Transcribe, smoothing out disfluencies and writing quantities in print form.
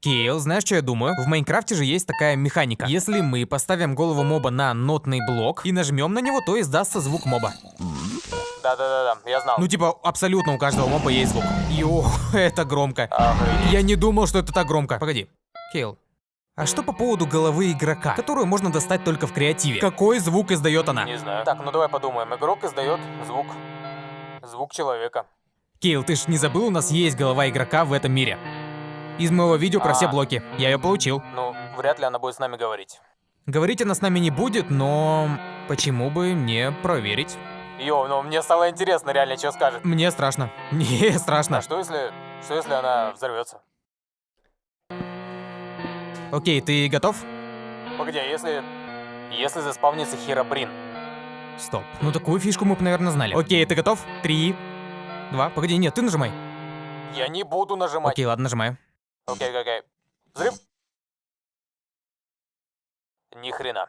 Кейл, знаешь, что я думаю? В Майнкрафте же есть такая механика. Если мы поставим голову моба на нотный блок и нажмем на него, то издастся звук моба. Да, я знал. Ну, типа, абсолютно у каждого моба есть звук. Йо, это громко. Охренеть. Я не думал, что это так громко. Погоди. Кейл, а что по поводу головы игрока, которую можно достать только в креативе? Какой звук издает она? Не знаю. Так, ну давай подумаем. Игрок издает звук. Звук человека. Кейл, ты ж не забыл, у нас есть голова игрока в этом мире. Из моего видео про все блоки. Я ее получил. Ну, вряд ли она будет с нами говорить. Говорить она с нами не будет, но почему бы не проверить? Йоу, ну мне стало интересно реально, что скажет. Мне страшно. Мне страшно. А что если она взорвется? Окей, ты готов? Погоди, а если заспавнится Херобрин? Стоп. Ну такую фишку мы бы, наверное, знали. Окей, ты готов? 3, 2. Погоди, нет, ты нажимай. Я не буду нажимать. Окей, ладно, нажимаю. Окей. Взрыв. Ни хрена.